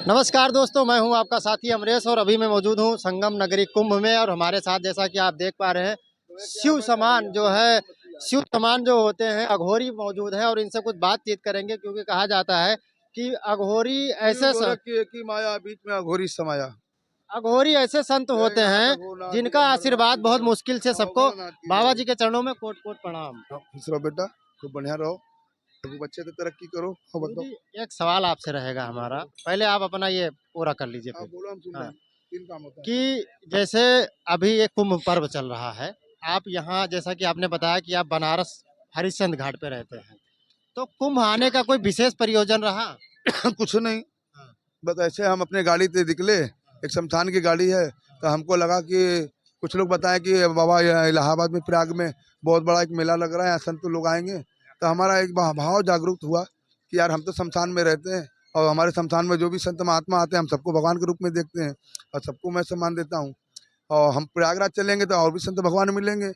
नमस्कार दोस्तों, मैं हूं आपका साथी अमरेश और अभी मैं मौजूद हूं संगम नगरी कुंभ में। और हमारे साथ जैसा कि आप देख पा रहे हैं शिव समान जो होते हैं अघोरी मौजूद हैं और इनसे कुछ बातचीत करेंगे, क्योंकि कहा जाता है कि माया बीच में अघोरी समाया। अघोरी ऐसे संत होते हैं जिनका आशीर्वाद बहुत मुश्किल से सबको। बाबा जी के चरणों में कोट कोट प्रणाम। खुश रहो बेटा, खूब बढ़िया रहो, खूब बच्चे तो तरक्की करो। हाँ बताओ। गुरुजी, एक सवाल आपसे रहेगा हमारा, पहले आप अपना ये पूरा कर लीजिए हाँ फिर। बोलो, हम सुन रहे हाँ, हैं। तीन काम होता है कि जैसे अभी एक कुंभ पर्व चल रहा है, आप यहाँ जैसा कि आपने बताया कि आप बनारस हरिश्चंद्र घाट पे रहते हैं, तो कुंभ आने का कोई विशेष प्रयोजन रहा? कुछ नहीं, हाँ, बस ऐसे हम अपने गाड़ी से निकले। एक शमशान की गाड़ी है, तो हमको लगा कि कुछ लोग बताएं कि बाबा ये इलाहाबाद में प्रयाग में बहुत बड़ा एक मेला लग रहा है, यहाँ संत लोग आएंगे। तो हमारा एक भाव जागरूक हुआ कि यार हम तो शमशान में रहते हैं और हमारे शमशान में जो भी संत महात्मा आते हैं हम सबको भगवान के रूप में देखते हैं और सबको मैं सम्मान देता हूँ। और हम प्रयागराज चलेंगे तो और भी संत भगवान मिलेंगे।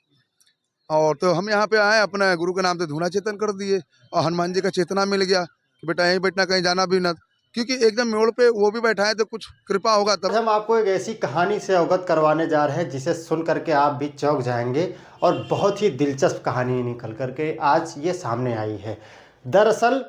और तो हम यहाँ पे आए, अपने गुरु के नाम से धूना चेतन कर दिए और हनुमान जी का चेतना मिल गया कि बेटा यहीं बैठना, कहीं जाना भी ना, क्योंकि एकदम मोड़ पे वो भी बैठा है तो कुछ कृपा होगा आज तब। हम आपको एक ऐसी कहानी से अवगत करवाने जा रहे हैं जिसे सुन करके आप भी चौंक जाएंगे। और बहुत ही दिलचस्प कहानी निकल करके आज ये सामने आई है। दरअसल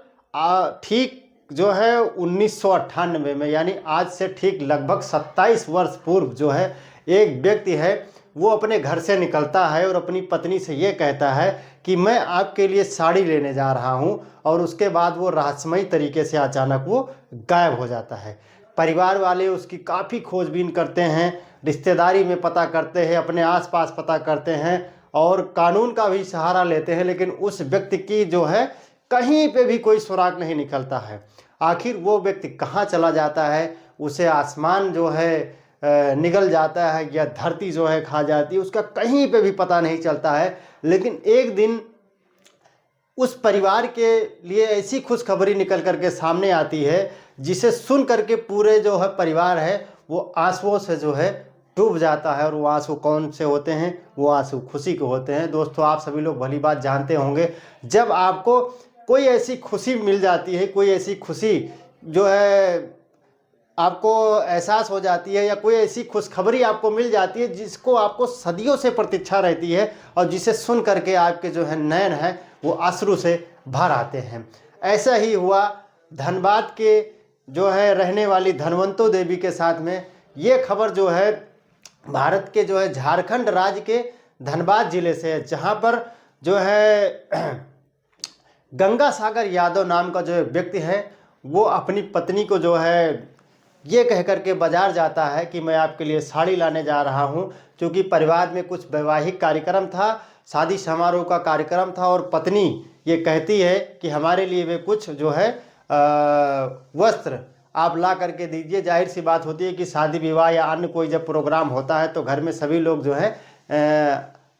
ठीक जो है 1998 में, यानी आज से ठीक लगभग 27 वर्ष पूर्व जो है, एक व्यक्ति है वो अपने घर से निकलता है और अपनी पत्नी से ये कहता है कि मैं आपके लिए साड़ी लेने जा रहा हूँ। और उसके बाद वो रहस्यमयी तरीके से अचानक वो गायब हो जाता है। परिवार वाले उसकी काफ़ी खोजबीन करते हैं, रिश्तेदारी में पता करते हैं, अपने आसपास पता करते हैं और कानून का भी सहारा लेते हैं, लेकिन उस व्यक्ति की जो है कहीं पे भी कोई सुराग नहीं निकलता है। आखिर वो व्यक्ति कहाँ चला जाता है, उसे आसमान जो है निगल जाता है या धरती जो है खा जाती है, उसका कहीं पे भी पता नहीं चलता है। लेकिन एक दिन उस परिवार के लिए ऐसी खुशखबरी निकल करके सामने आती है जिसे सुन करके पूरे जो है परिवार है वो आंसुओं से जो है डूब जाता है। और वो आंसू कौन से होते हैं? वो आंसू खुशी के होते हैं। दोस्तों, आप सभी लोग भली बात जानते होंगे, जब आपको कोई ऐसी खुशी मिल जाती है, कोई ऐसी खुशी जो है आपको एहसास हो जाती है, या कोई ऐसी खुशखबरी आपको मिल जाती है जिसको आपको सदियों से प्रतीक्षा रहती है और जिसे सुन करके आपके जो है नयन है वो अश्रु से भर आते हैं। ऐसा ही हुआ धनबाद के जो है रहने वाली धनवंतो देवी के साथ में। ये खबर जो है भारत के जो है झारखंड राज्य के धनबाद जिले से है, जहाँ पर जो है गंगा सागर यादव नाम का जो व्यक्ति है वो अपनी पत्नी को जो है ये कह करके बाजार जाता है कि मैं आपके लिए साड़ी लाने जा रहा हूँ, क्योंकि परिवार में कुछ वैवाहिक कार्यक्रम था, शादी समारोह का कार्यक्रम था। और पत्नी ये कहती है कि हमारे लिए वे कुछ जो है वस्त्र आप ला करके दीजिए। जाहिर सी बात होती है कि शादी विवाह या अन्य कोई जब प्रोग्राम होता है तो घर में सभी लोग जो है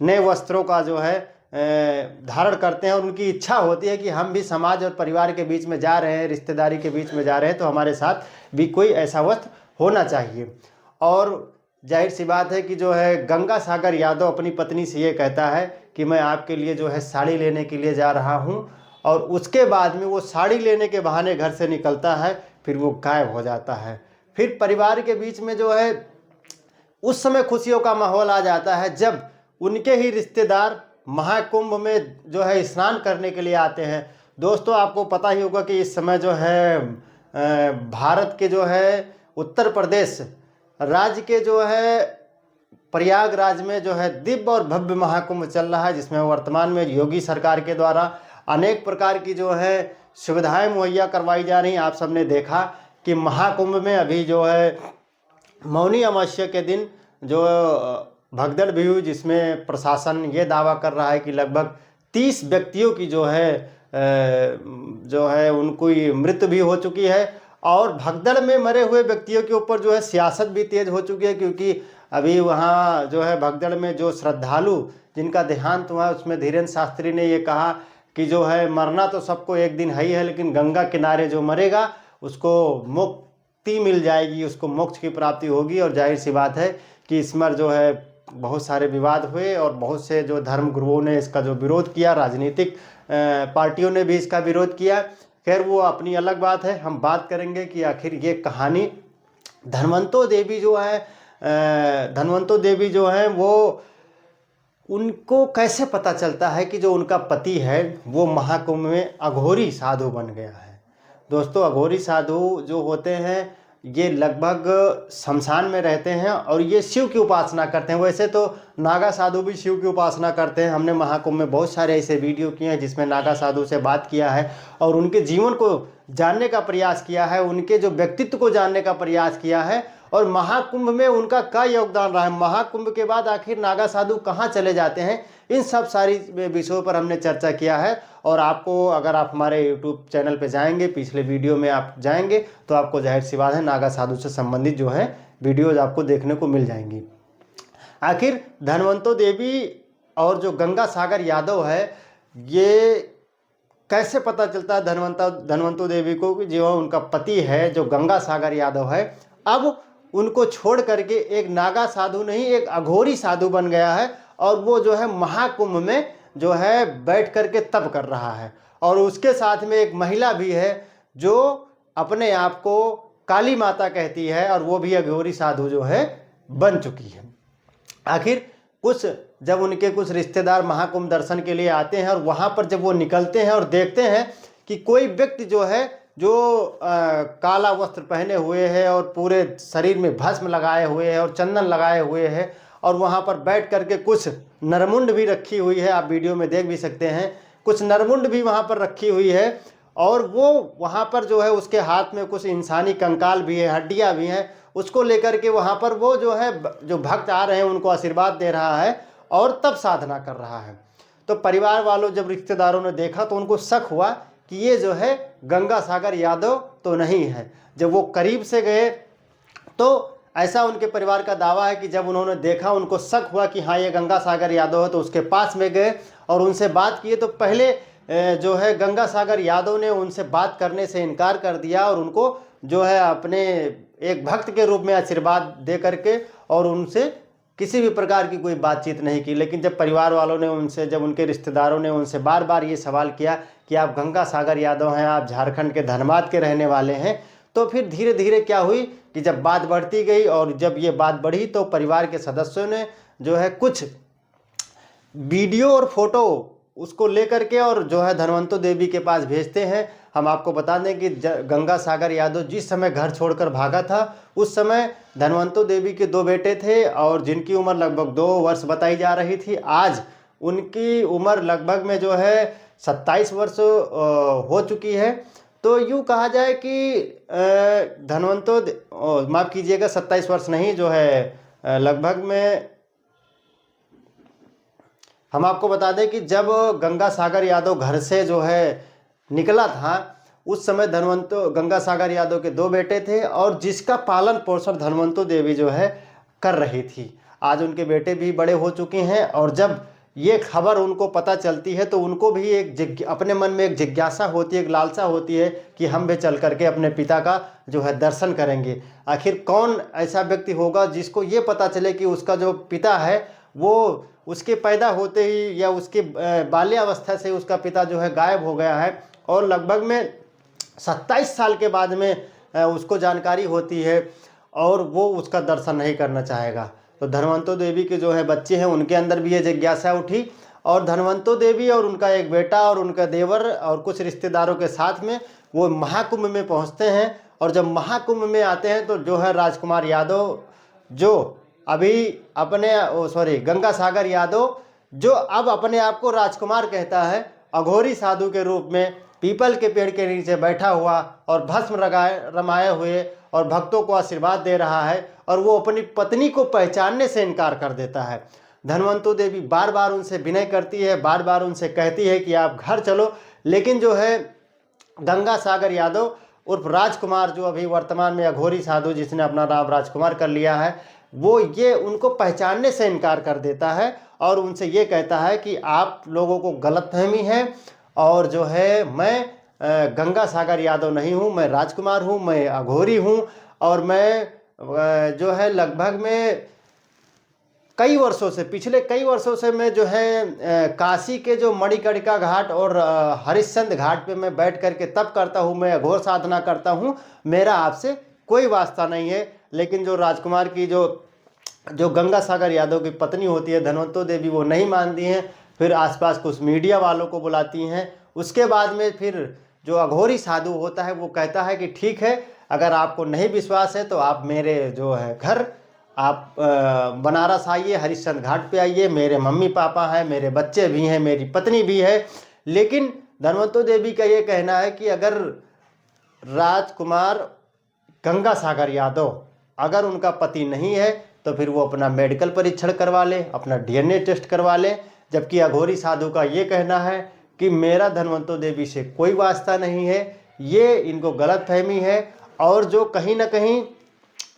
नए वस्त्रों का जो है धारण करते हैं और उनकी इच्छा होती है कि हम भी समाज और परिवार के बीच में जा रहे हैं, रिश्तेदारी के बीच में जा रहे हैं, तो हमारे साथ भी कोई ऐसा वस्त्र होना चाहिए। और जाहिर सी बात है कि जो है गंगा सागर यादव अपनी पत्नी से ये कहता है कि मैं आपके लिए जो है साड़ी लेने के लिए जा रहा हूँ। और उसके बाद में वो साड़ी लेने के बहाने घर से निकलता है, फिर वो गायब हो जाता है। फिर परिवार के बीच में जो है उस समय खुशियों का माहौल आ जाता है जब उनके ही रिश्तेदार महाकुंभ में जो है स्नान करने के लिए आते हैं। दोस्तों, आपको पता ही होगा कि इस समय जो है भारत के जो है उत्तर प्रदेश राज्य के जो है प्रयागराज में जो है दिव्य और भव्य महाकुंभ चल रहा है, जिसमें वर्तमान में योगी सरकार के द्वारा अनेक प्रकार की जो है सुविधाएं मुहैया करवाई जा रही हैं। आप सबने देखा कि महाकुंभ में अभी जो है मौनी अमावस्या के दिन जो भगदड़ भी हुई, जिसमें प्रशासन ये दावा कर रहा है कि लगभग 30 व्यक्तियों की जो है उनकी मृत्यु भी हो चुकी है। और भगदड़ में मरे हुए व्यक्तियों के ऊपर जो है सियासत भी तेज हो चुकी है, क्योंकि अभी वहाँ जो है भगदड़ में जो श्रद्धालु जिनका देहांत हुआ उसमें धीरेन्द्र शास्त्री ने ये कहा कि जो है मरना तो सबको एक दिन है ही है, लेकिन गंगा किनारे जो मरेगा उसको मुक्ति मिल जाएगी, उसको मोक्ष की प्राप्ति होगी। और जाहिर सी बात है कि इसमें जो है बहुत सारे विवाद हुए और बहुत से जो धर्म गुरुओं ने इसका जो विरोध किया, राजनीतिक पार्टियों ने भी इसका विरोध किया। खैर वो अपनी अलग बात है। हम बात करेंगे कि आखिर ये कहानी धनवंतो देवी जो है, धनवंतो देवी जो है वो उनको कैसे पता चलता है कि जो उनका पति है वो महाकुंभ में अघोरी साधु बन गया है। दोस्तों, अघोरी साधु जो होते हैं ये लगभग शमशान में रहते हैं और ये शिव की उपासना करते हैं। वैसे तो नागा साधु भी शिव की उपासना करते हैं। हमने महाकुंभ में बहुत सारे ऐसे वीडियो किए हैं जिसमें नागा साधु से बात किया है और उनके जीवन को जानने का प्रयास किया है, उनके जो व्यक्तित्व को जानने का प्रयास किया है और महाकुंभ में उनका क्या योगदान रहा है, महाकुंभ के बाद आखिर नागा साधु कहाँ चले जाते हैं, इन सब सारी विषयों पर हमने चर्चा किया है। और आपको, अगर आप हमारे YouTube चैनल पे जाएंगे, पिछले वीडियो में आप जाएंगे तो आपको जाहिर सी बात है नागा साधु से संबंधित जो है वीडियोज आपको देखने को मिल जाएंगी। आखिर धनवंतो देवी और जो गंगा सागर यादव है, ये कैसे पता चलता है धनवंतो देवी को कि जो उनका पति है जो गंगा सागर यादव है अब उनको छोड़ करके एक नागा साधु नहीं, एक अघोरी साधु बन गया है और वो जो है महाकुंभ में जो है बैठ करके तप कर रहा है। और उसके साथ में एक महिला भी है जो अपने आप को काली माता कहती है और वो भी अघोरी साधु जो है बन चुकी है। आखिर जब उनके कुछ रिश्तेदार महाकुंभ दर्शन के लिए आते हैं और वहाँ पर जब वो निकलते हैं और देखते हैं कि कोई व्यक्ति जो है जो काला वस्त्र पहने हुए है और पूरे शरीर में भस्म लगाए हुए है और चंदन लगाए हुए है और वहाँ पर बैठ करके कुछ नरमुंड भी रखी हुई है, आप वीडियो में देख भी सकते हैं, कुछ नरमुंड भी वहाँ पर रखी हुई है और वो वहाँ पर जो है उसके हाथ में कुछ इंसानी कंकाल भी है, हड्डियाँ भी हैं, उसको लेकर के वहाँ पर वो जो है जो भक्त आ रहे हैं उनको आशीर्वाद दे रहा है और तब साधना कर रहा है। तो परिवार वालों, जब रिश्तेदारों ने देखा तो उनको शक हुआ कि ये जो है गंगा सागर यादव तो नहीं है। जब वो करीब से गए तो ऐसा उनके परिवार का दावा है कि जब उन्होंने देखा उनको शक हुआ कि हाँ ये गंगा सागर यादव है, तो उसके पास में गए और उनसे बात किए तो पहले जो है गंगा सागर यादव ने उनसे बात करने से इनकार कर दिया और उनको जो है अपने एक भक्त के रूप में आशीर्वाद दे करके और उनसे किसी भी प्रकार की कोई बातचीत नहीं की। लेकिन जब परिवार वालों ने उनसे, जब उनके रिश्तेदारों ने उनसे बार बार ये सवाल किया कि आप गंगा सागर यादव हैं, आप झारखंड के धनबाद के रहने वाले हैं, तो फिर धीरे धीरे क्या हुई कि जब बात बढ़ती गई और जब ये बात बढ़ी तो परिवार के सदस्यों ने जो है कुछ वीडियो और फोटो उसको लेकर के और जो है धनवंतो देवी के पास भेजते हैं। हम आपको बता दें कि गंगा सागर यादव जिस समय घर छोड़कर भागा था उस समय धनवंतो देवी के 2 बेटे थे और जिनकी उम्र लगभग 2 वर्ष बताई जा रही थी। आज उनकी उम्र लगभग में जो है 27 वर्ष हो चुकी है। तो यूँ कहा जाए कि माफ़ कीजिएगा 27 वर्ष नहीं, जो है लगभग में हम आपको बता दें कि जब गंगा सागर यादव घर से जो है निकला था उस समय गंगा सागर यादव के 2 बेटे थे और जिसका पालन पोषण धनवंतो देवी जो है कर रही थी। आज उनके बेटे भी बड़े हो चुके हैं और जब ये खबर उनको पता चलती है तो उनको भी अपने मन में एक जिज्ञासा होती है, एक लालसा होती है कि हम भी चल करके अपने पिता का जो है दर्शन करेंगे। आखिर कौन ऐसा व्यक्ति होगा जिसको ये पता चले कि उसका जो पिता है वो उसके पैदा होते ही या उसके बाल्यावस्था से उसका पिता जो है गायब हो गया है और लगभग में 27 साल के बाद में उसको जानकारी होती है और वो उसका दर्शन नहीं करना चाहेगा। तो धनवंतो देवी के जो है बच्चे हैं उनके अंदर भी ये जिज्ञासा उठी और धनवंतो देवी और उनका एक बेटा और उनका देवर और कुछ रिश्तेदारों के साथ में वो महाकुंभ में पहुंचते हैं। और जब महाकुंभ में आते हैं तो जो है राजकुमार यादव जो अभी गंगा सागर यादव जो अब अपने आप को राजकुमार कहता है, अघोरी साधु के रूप में पीपल के पेड़ के नीचे बैठा हुआ और भस्म रमाए हुए और भक्तों को आशीर्वाद दे रहा है और वो अपनी पत्नी को पहचानने से इनकार कर देता है। धनवंतो देवी बार बार उनसे विनय करती है, बार बार उनसे कहती है कि आप घर चलो, लेकिन जो है गंगा सागर यादव उर्फ राजकुमार जो अभी वर्तमान में अघोरी साधु जिसने अपना नाम राजकुमार कर लिया है वो ये उनको पहचानने से इनकार कर देता है और उनसे ये कहता है कि आप लोगों को गलतफहमी है और जो है मैं गंगा सागर यादव नहीं हूँ, मैं राजकुमार हूँ, मैं अघोरी हूँ और मैं जो है लगभग में कई वर्षों से, पिछले कई वर्षों से मैं जो है काशी के जो मणिकर्णिका घाट और हरिश्चंद्र घाट पे मैं बैठ करके तप करता हूँ, मैं अघोर साधना करता हूँ। मेरा आपसे कोई वास्ता नहीं है। लेकिन जो राजकुमार की जो गंगा सागर यादव की पत्नी होती है धनवंतो देवी, वो नहीं मानती हैं। फिर आसपास कुछ मीडिया वालों को बुलाती हैं। उसके बाद में फिर जो अघोरी साधु होता है वो कहता है कि ठीक है, अगर आपको नहीं विश्वास है तो आप मेरे जो है घर आप बनारस आइए, हरिश्चंद्र घाट पे आइए। मेरे मम्मी पापा हैं, मेरे बच्चे भी हैं, मेरी पत्नी भी है। लेकिन धनवंतो देवी का ये कहना है कि अगर राजकुमार गंगा सागर यादव अगर उनका पति नहीं है तो फिर वो अपना मेडिकल परीक्षण करवा ले, अपना डीएनए टेस्ट करवा ले। जबकि अघोरी साधु का ये कहना है कि मेरा धनवंतो देवी से कोई वास्ता नहीं है, ये इनको गलतफहमी है। और जो कहीं ना कहीं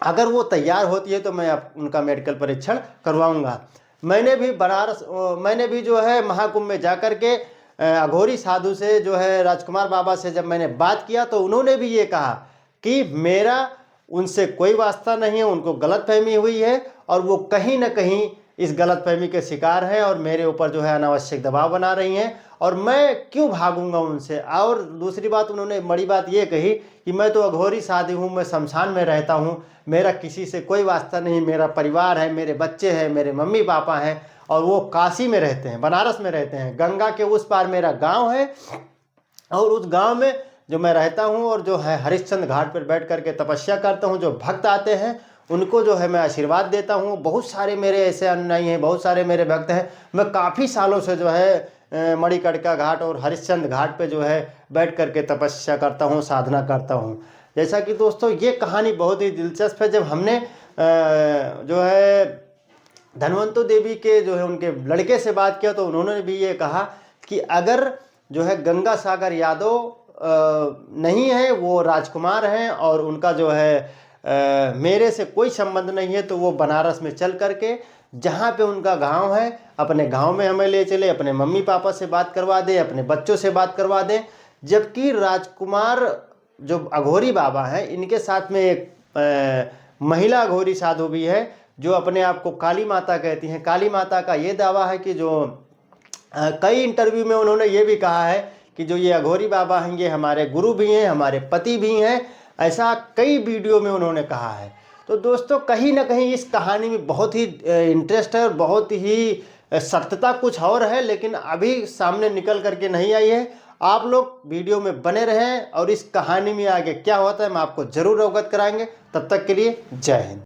अगर वो तैयार होती है तो मैं उनका मेडिकल परीक्षण करवाऊंगा। मैंने भी जो है महाकुंभ में जाकर के अघोरी साधु से जो है राजकुमार बाबा से जब मैंने बात किया तो उन्होंने भी ये कहा कि मेरा उनसे कोई वास्ता नहीं है, उनको गलतफहमी हुई है और वो कहीं ना कहीं इस गलतफहमी के शिकार हैं और मेरे ऊपर जो है अनावश्यक दबाव बना रही हैं और मैं क्यों भागूंगा उनसे। और दूसरी बात, उन्होंने बड़ी बात ये कही कि मैं तो अघोरी साधु हूँ, मैं शमशान में रहता हूँ, मेरा किसी से कोई वास्ता नहीं, मेरा परिवार है, मेरे बच्चे हैं, मेरे मम्मी पापा हैं और वो काशी में रहते हैं, बनारस में रहते हैं, गंगा के उस पार मेरा गाँव है और उस गाँव में जो मैं रहता हूँ और जो है हरिश्चंद्र घाट पर बैठ करके तपस्या करता हूँ। जो भक्त आते हैं उनको जो है मैं आशीर्वाद देता हूँ। बहुत सारे मेरे ऐसे अनुयायी हैं, बहुत सारे मेरे भक्त हैं। मैं काफ़ी सालों से जो है मणिकर्णिका घाट और हरिश्चंद्र घाट पे जो है बैठ करके तपस्या करता हूँ, साधना करता हूँ। जैसा कि दोस्तों ये कहानी बहुत ही दिलचस्प है। जब हमने जो है धनवंतो देवी के जो है उनके लड़के से बात किया तो उन्होंने भी ये कहा कि अगर जो है गंगा सागर यादव नहीं है, वो राजकुमार हैं और उनका जो है मेरे से कोई संबंध नहीं है, तो वो बनारस में चल करके जहाँ पे उनका गांव है अपने गांव में हमें ले चले, अपने मम्मी पापा से बात करवा दे, अपने बच्चों से बात करवा दें। जबकि राजकुमार जो अघोरी बाबा हैं इनके साथ में एक महिला अघोरी साधु भी है जो अपने आप को काली माता कहती हैं। काली माता का ये दावा है कि जो कई इंटरव्यू में उन्होंने ये भी कहा है कि जो ये अघोरी बाबा हैं ये हमारे गुरु भी हैं, हमारे पति भी हैं, ऐसा कई वीडियो में उन्होंने कहा है। तो दोस्तों कहीं ना कहीं इस कहानी में बहुत ही इंटरेस्ट है और बहुत ही सत्यता कुछ और है, लेकिन अभी सामने निकल करके नहीं आई है। आप लोग वीडियो में बने रहें और इस कहानी में आगे क्या होता है हम आपको ज़रूर अवगत कराएंगे। तब तक के लिए जय हिंद।